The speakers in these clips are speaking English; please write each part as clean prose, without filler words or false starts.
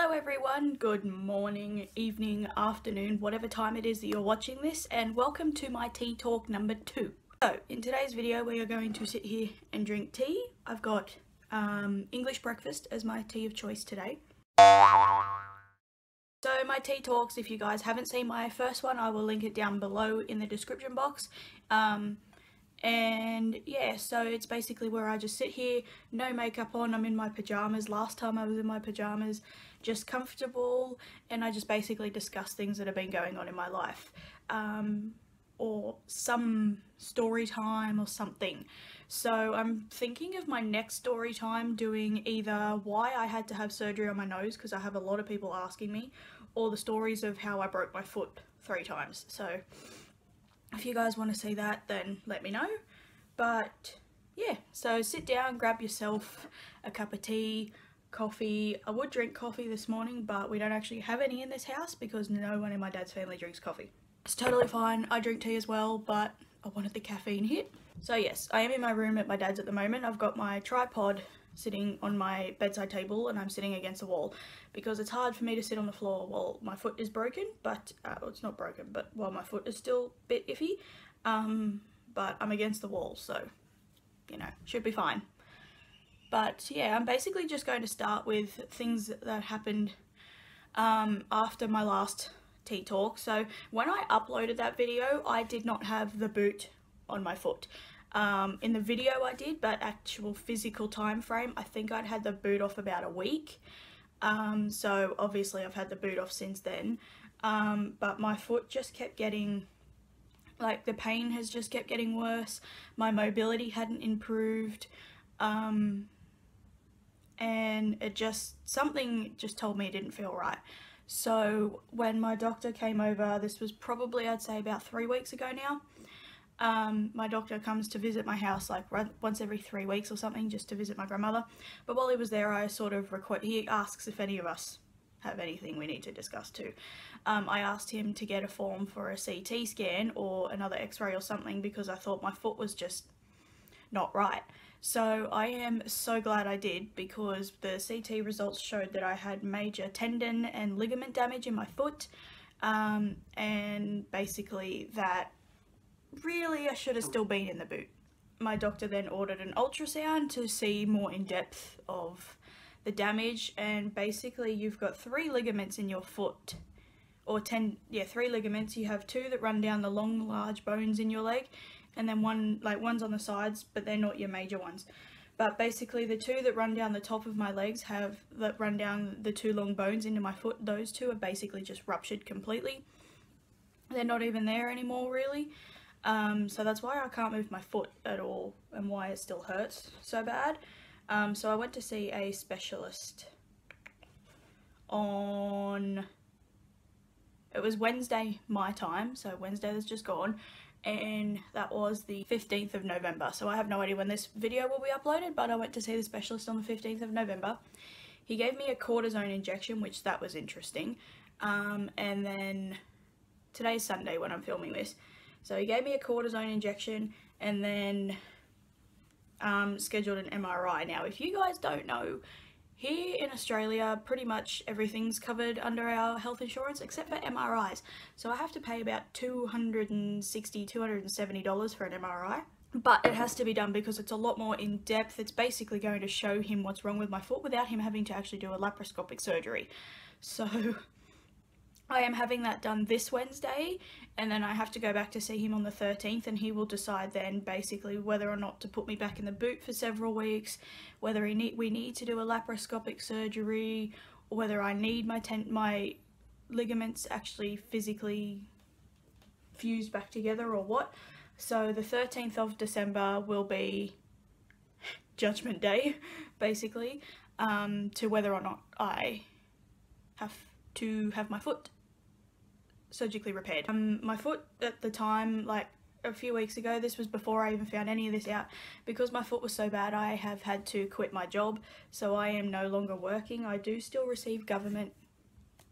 Hello everyone, good morning, evening, afternoon, whatever time it is that you're watching this, and welcome to my tea talk number 2. So, in today's video we are going to sit here and drink tea. I've got English breakfast as my tea of choice today. So my tea talks, if you guys haven't seen my first one, I will link it down below in the description box. And yeah, so it's basically where I just sit here, no makeup on, I'm in my pajamas. Last time I was in my pajamas, just comfortable, and I just basically discuss things that have been going on in my life, or some story time or something. So I'm thinking of my next story time doing either why I had to have surgery on my nose, because I have a lot of people asking me, or the stories of how I broke my foot 3 times. So if you guys want to see that, then let me know. But yeah, so sit down, grab yourself a cup of tea, coffee. I would drink coffee this morning, but we don't actually have any in this house because no one in my dad's family drinks coffee. It's totally fine. I drink tea as well, but I wanted the caffeine hit. So yes, I am in my room at my dad's at the moment. I've got my tripod sitting on my bedside table and I'm sitting against the wall because it's hard for me to sit on the floor while my foot is broken, but well, it's not broken, but while my foot is still a bit iffy, but I'm against the wall, so you know, should be fine. But yeah, I'm basically just going to start with things that happened after my last tea talk. So when I uploaded that video, I did not have the boot on my foot. In the video I did, but actual physical time frame, I think I'd had the boot off about a week. So obviously I've had the boot off since then, but my foot just kept getting, like, the pain has just kept getting worse. My mobility hadn't improved, and it just, something just told me it didn't feel right. So when my doctor came over, this was probably, I'd say, about 3 weeks ago now. My doctor comes to visit my house like once every 3 weeks or something, just to visit my grandmother. But while he was there, I sort of he asks if any of us have anything we need to discuss too. I asked him to get a form for a CT scan or another x-ray or something because I thought my foot was just not right. So I am so glad I did, because the CT results showed that I had major tendon and ligament damage in my foot, and basically that really I should have still been in the boot. My doctor then ordered an ultrasound to see more in depth of the damage, and basically you've got 3 ligaments in your foot, or 3 ligaments. You have 2 that run down the long large bones in your leg, and then one's on the sides, but they're not your major ones. But basically the 2 that run down the top of my legs that run down the 2 long bones into my foot, those 2 are basically just ruptured completely. They're not even there anymore really. So that's why I can't move my foot at all and why it still hurts so bad. So I went to see a specialist on, it was Wednesday my time, so Wednesday that's just gone, and that was the 15th of November. So I have no idea when this video will be uploaded, but I went to see the specialist on the 15th of November. He gave me a cortisone injection, which that was interesting, and then today's Sunday when I'm filming this. So he gave me a cortisone injection and then scheduled an MRI. Now, if you guys don't know, here in Australia, pretty much everything's covered under our health insurance except for MRIs. So I have to pay about $260, $270 for an MRI. But it has to be done because it's a lot more in depth. It's basically going to show him what's wrong with my foot without him having to actually do a laparoscopic surgery. So I am having that done this Wednesday, and then I have to go back to see him on the 13th, and he will decide then basically whether or not to put me back in the boot for several weeks, whether we need to do a laparoscopic surgery, or whether I need my ligaments actually physically fused back together or what. So the 13th of December will be Judgment Day, basically, to whether or not I have to have my foot surgically repaired. My foot at the time, like a few weeks ago, this was before I even found any of this out, because my foot was so bad I have had to quit my job, so I am no longer working. I do still receive government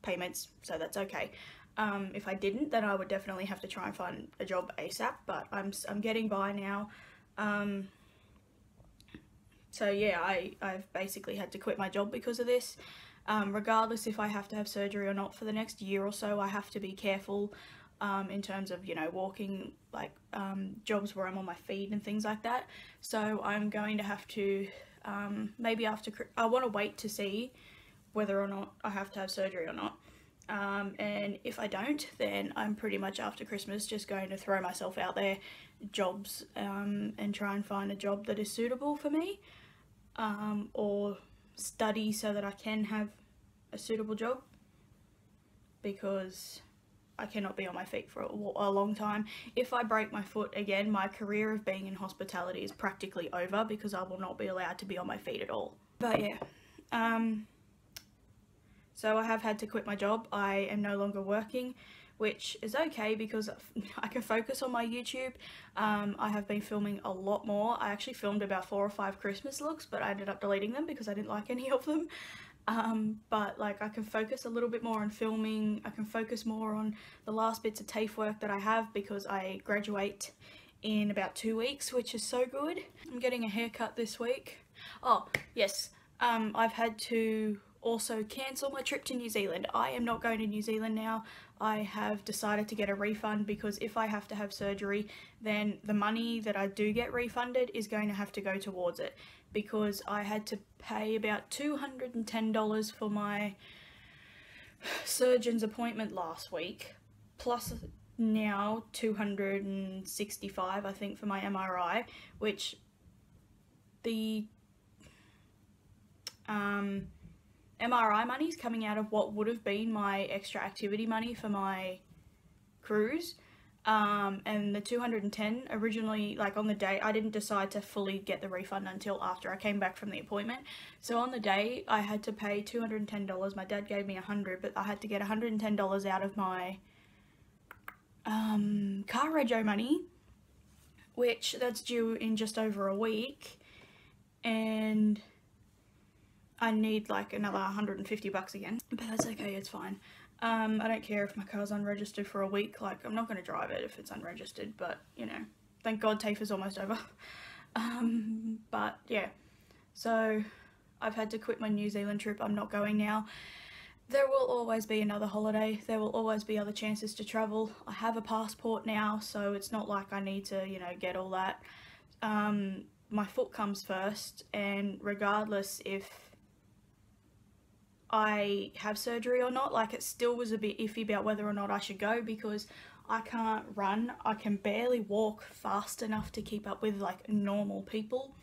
payments, so that's okay. If I didn't, then I would definitely have to try and find a job ASAP, but I'm getting by now. So yeah, I've basically had to quit my job because of this. Regardless if I have to have surgery or not, for the next year or so I have to be careful in terms of, you know, walking, like jobs where I'm on my feet and things like that. So I'm going to have to maybe after, I want to wait to see whether or not I have to have surgery or not. And if I don't, then I'm pretty much after Christmas just going to throw myself out there, jobs, and try and find a job that is suitable for me, or study so that I can have a suitable job, because I cannot be on my feet for a long time. If I break my foot again, my career of being in hospitality is practically over, because I will not be allowed to be on my feet at all. But yeah, so I have had to quit my job. I am no longer working, which is okay because I can focus on my YouTube. I have been filming a lot more. I actually filmed about 4 or 5 Christmas looks, but I ended up deleting them because I didn't like any of them. But like, I can focus a little bit more on filming. I can focus more on the last bits of TAFE work that I have, because I graduate in about 2 weeks, which is so good. I'm getting a haircut this week. Oh yes, I've had to also cancel my trip to New Zealand. I am not going to New Zealand now. I have decided to get a refund, because if I have to have surgery, then the money that I do get refunded is going to have to go towards it, because I had to pay about $210 for my surgeon's appointment last week, plus now $265 I think for my MRI, which the MRI money is coming out of what would have been my extra activity money for my cruise, and the 210 originally, like on the day, I didn't decide to fully get the refund until after I came back from the appointment. So on the day I had to pay $210. My dad gave me $100, but I had to get $110 out of my car rego money, which that's due in just over a week, and I need like another $150 again, but that's okay, it's fine. I don't care if my car's unregistered for a week. Like, I'm not going to drive it if it's unregistered, but you know, thank God TAFE is almost over. But yeah, so I've had to quit my New Zealand trip. I'm not going now. There will always be another holiday. There will always be other chances to travel. I have a passport now, so it's not like I need to, you know, get all that. My foot comes first, and regardless if I have surgery or not, like, it still was a bit iffy about whether or not I should go, because I can't run. I can barely walk fast enough to keep up with like normal people,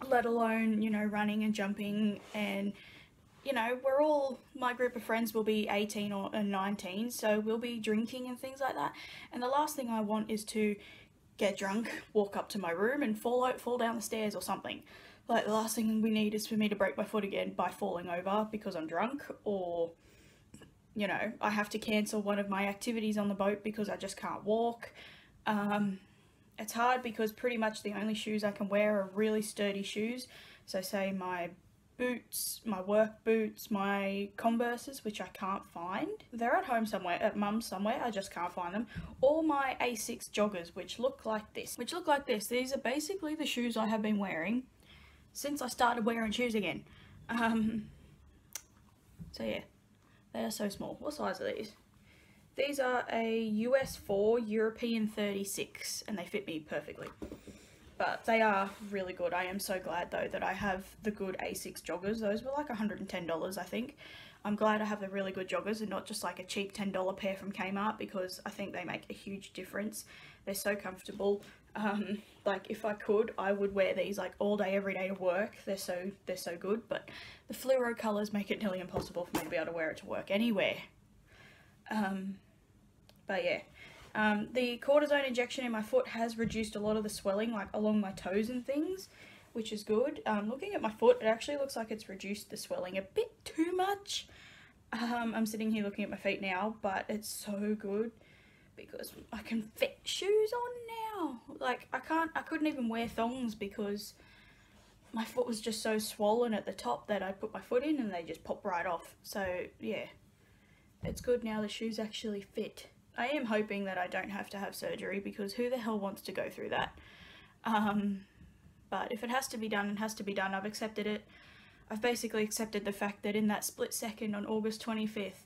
let alone, you know, running and jumping. And you know, we're all, my group of friends will be 18 or 19, so we'll be drinking and things like that, and the last thing I want is to get drunk, walk up to my room and fall down the stairs or something. Like, the last thing we need is for me to break my foot again by falling over because I'm drunk, or, you know, I have to cancel one of my activities on the boat because I just can't walk. It's hard because pretty much the only shoes I can wear are really sturdy shoes. So say my boots, my work boots, my Converses, which I can't find. They're at home somewhere, at mum's somewhere, I just can't find them. Or my Asics joggers, which look like this. These are basically the shoes I have been wearing since I started wearing shoes again. So yeah, they are so small. What size are these? These are a US 4, European 36, and they fit me perfectly. But they are really good. I am so glad though that I have the good Asics joggers. Those were like $110, I think. I'm glad I have the really good joggers and not just like a cheap $10 pair from Kmart, because I think they make a huge difference. They're so comfortable. Like, if I could, I would wear these like all day, every day to work. They're so good, but the fluoro colours make it nearly impossible for me to be able to wear it to work anywhere. But yeah, the cortisone injection in my foot has reduced a lot of the swelling, like along my toes and things, which is good. Looking at my foot, it actually looks like it's reduced the swelling a bit too much. I'm sitting here looking at my feet now, but it's so good because I can fit shoes on now. Like, I couldn't even wear thongs because my foot was just so swollen at the top that I put my foot in and they just pop right off. So yeah, it's good now. The shoes actually fit. I am hoping that I don't have to have surgery, because who the hell wants to go through that? But if it has to be done, it has to be done. I've accepted it. I've basically accepted the fact that in that split second on August 25th,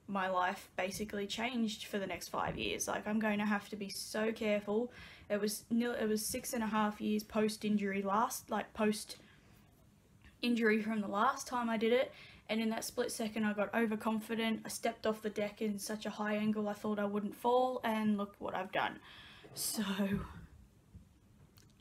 my life basically changed for the next 5 years. Like, I'm going to have to be so careful. It was 6.5 years post-injury post-injury from the last time I did it. And in that split second, I got overconfident. I stepped off the deck in such a high angle I thought I wouldn't fall, and look what I've done. So,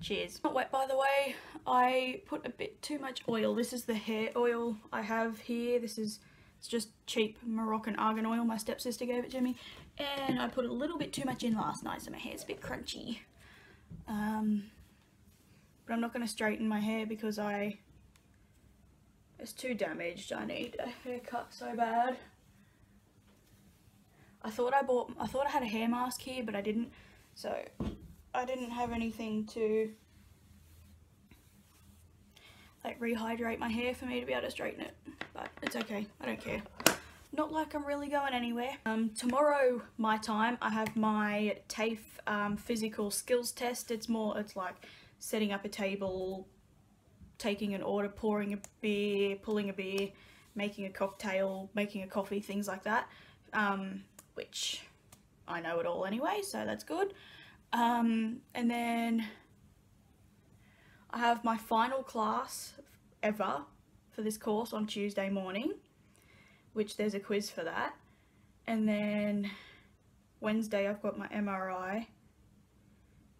cheers. Not wet, by the way. I put a bit too much oil. This is the hair oil I have here. It's just cheap Moroccan argan oil. My stepsister gave it to me. And I put a little bit too much in last night, so my hair's a bit crunchy. But I'm not going to straighten my hair because it's too damaged. I need a haircut so bad. I thought I had a hair mask here, but I didn't. So I didn't have anything to like rehydrate my hair for me to be able to straighten it. But it's okay. I don't care. Not like I'm really going anywhere. Tomorrow, my time, I have my TAFE physical skills test. It's like setting up a table, taking an order, pouring a beer, pulling a beer, making a cocktail, making a coffee, things like that, which I know it all anyway, so that's good. And then I have my final class ever for this course on Tuesday morning, which there's a quiz for that. And then Wednesday I've got my MRI.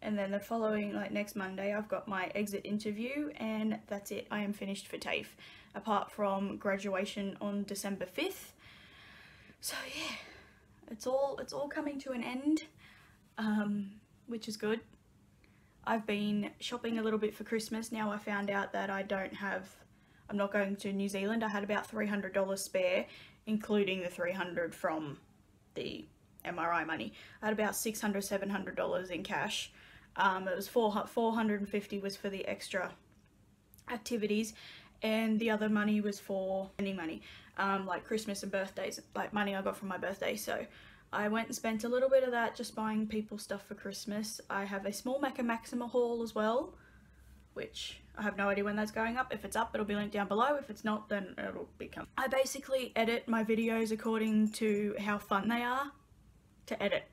And then the following, like next Monday, I've got my exit interview, and that's it. I am finished for TAFE, apart from graduation on December 5th. So yeah, it's all coming to an end, which is good. I've been shopping a little bit for Christmas. Now I found out that I'm not going to New Zealand. I had about $300 spare, including the $300 from the MRI money. I had about $600, $700 in cash. It was $450 was for the extra activities, and the other money was for spending money, like Christmas and birthdays, like money I got from my birthday. So I went and spent a little bit of that just buying people stuff for Christmas. I have a small Mecca Maxima haul as well, which I have no idea when that's going up. If it's up, it'll be linked down below. If it's not, then it'll become. I basically edit my videos according to how fun they are to edit,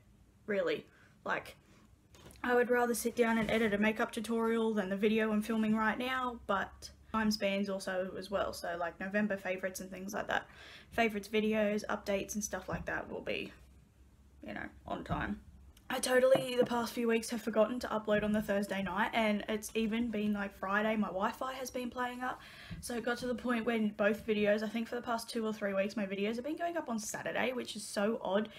really. Like, I would rather sit down and edit a makeup tutorial than the video I'm filming right now, but time spans also as well. So like November favorites and things like that. Favorites videos, updates and stuff like that will be, you know, on time. I totally, the past few weeks, have forgotten to upload on the Thursday night, and it's even been like Friday, my Wi-Fi has been playing up, so it got to the point when both videos, I think for the past 2 or 3 weeks, my videos have been going up on Saturday, which is so odd,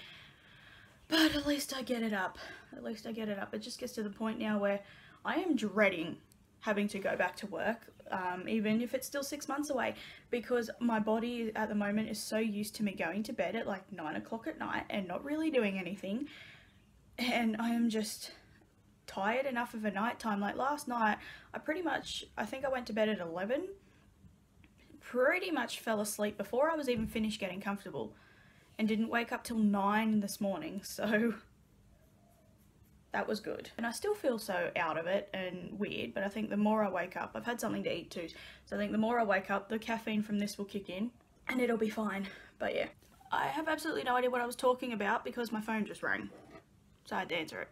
but at least I get it up. At least I get it up. It just gets to the point now where I am dreading having to go back to work, even if it's still 6 months away, because my body at the moment is so used to me going to bed at like 9 o'clock at night and not really doing anything. And I am just tired enough of a night time. Like last night, I think I went to bed at 11, pretty much fell asleep before I was even finished getting comfortable, and didn't wake up till 9 this morning, so that was good. And I still feel so out of it and weird, but I think the more I wake up, I've had something to eat too, so I think the more I wake up, the caffeine from this will kick in, and it'll be fine. But yeah, I have absolutely no idea what I was talking about because my phone just rang. So I had to answer it.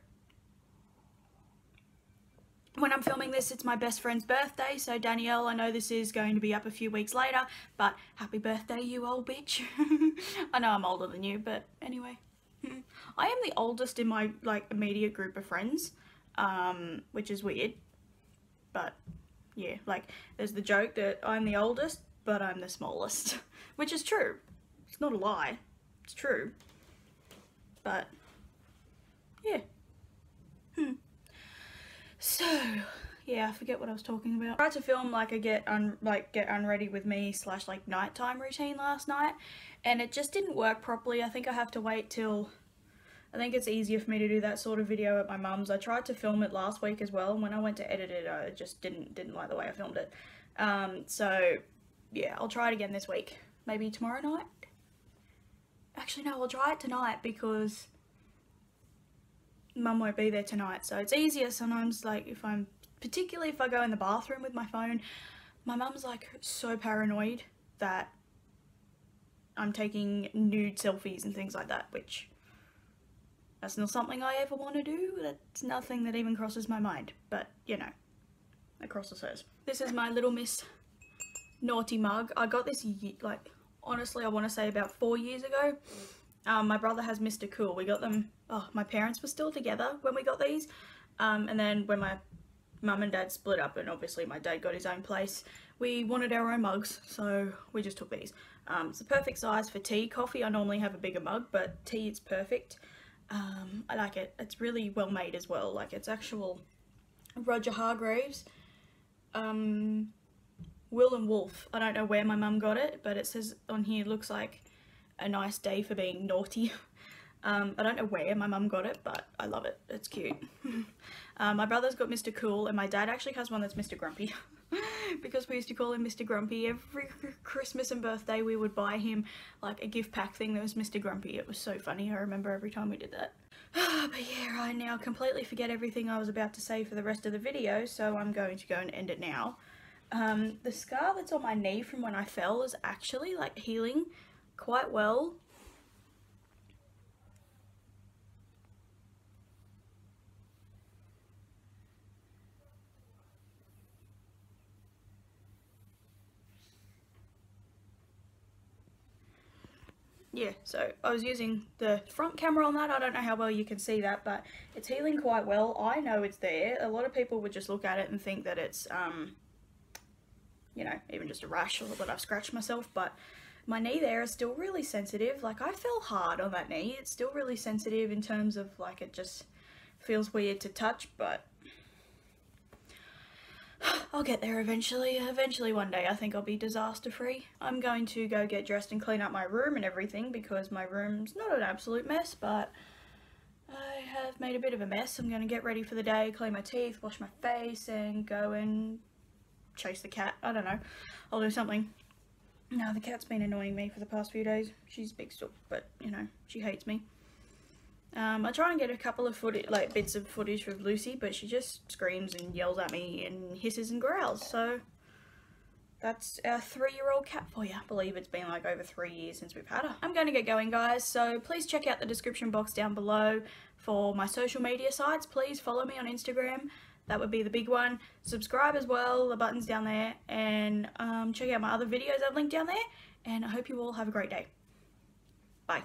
When I'm filming this, it's my best friend's birthday, so Danielle, I know this is going to be up a few weeks later, but happy birthday, you old bitch. I know I'm older than you, but anyway. I am the oldest in my like immediate group of friends, which is weird, but yeah, like there's the joke that I'm the oldest, but I'm the smallest, which is true. It's not a lie, it's true, but yeah. So yeah, I forget what I was talking about. I tried to film like a get unready with me / like nighttime routine last night, and it just didn't work properly. I think I have to wait till, I think it's easier for me to do that sort of video at my mum's. I tried to film it last week as well, and when I went to edit it, I just didn't like the way I filmed it. So yeah, I'll try it again this week. Maybe tomorrow night? Actually no, I'll try it tonight because Mum won't be there tonight, so it's easier sometimes, like particularly if I go in the bathroom with my phone, my mum's like so paranoid that I'm taking nude selfies and things like that, which that's not something I ever want to do. That's nothing that even crosses my mind, but you know, it crosses hers. This is my Little Miss Naughty mug. I got this like, honestly, I want to say about 4 years ago. My brother has Mr. Cool. We got them, oh, my parents were still together when we got these, and then when my mum and dad split up and obviously my dad got his own place, we wanted our own mugs, so we just took these. It's the perfect size for tea. Coffee I normally have a bigger mug, but tea it's perfect. I like it. It's really well made as well. Like, it's actual Roger Hargreaves, Will and Wolf. I don't know where my mum got it, but it says on here, looks like a nice day for being naughty. I don't know where my mum got it, but I love it. It's cute. My brother's got Mr. Cool, and my dad actually has one that's Mr. Grumpy. Because we used to call him Mr. Grumpy. Every Christmas and birthday we would buy him like a gift pack thing that was Mr. Grumpy. It was so funny. I remember every time we did that. But yeah, I now completely forget everything I was about to say for the rest of the video, so I'm going to go and end it now. The scar that's on my knee from when I fell is actually like healing quite well. Yeah, so I was using the front camera on that. I don't know how well you can see that, but it's healing quite well. I know it's there. A lot of people would just look at it and think that it's, you know, even just a rash or that I've scratched myself, but my knee there is still really sensitive. Like, I fell hard on that knee. It's still really sensitive in terms of, like, it just feels weird to touch, but I'll get there eventually. Eventually one day I think I'll be disaster free. I'm going to go get dressed and clean up my room and everything because my room's not an absolute mess, but I have made a bit of a mess. I'm going to get ready for the day, clean my teeth, wash my face, and go and chase the cat. I don't know. I'll do something. No, the cat's been annoying me for the past few days. She's big still, but you know, she hates me. I try and get a couple of bits of footage of Lucy, but she just screams and yells at me and hisses and growls. So that's our 3-year-old cat for you. I believe it's been like over 3 years since we've had her. I'm going to get going, guys, so please check out the description box down below for my social media sites. Please follow me on Instagram. That would be the big one. Subscribe as well, the button's down there, and check out my other videos I've linked down there, and I hope you all have a great day. Bye.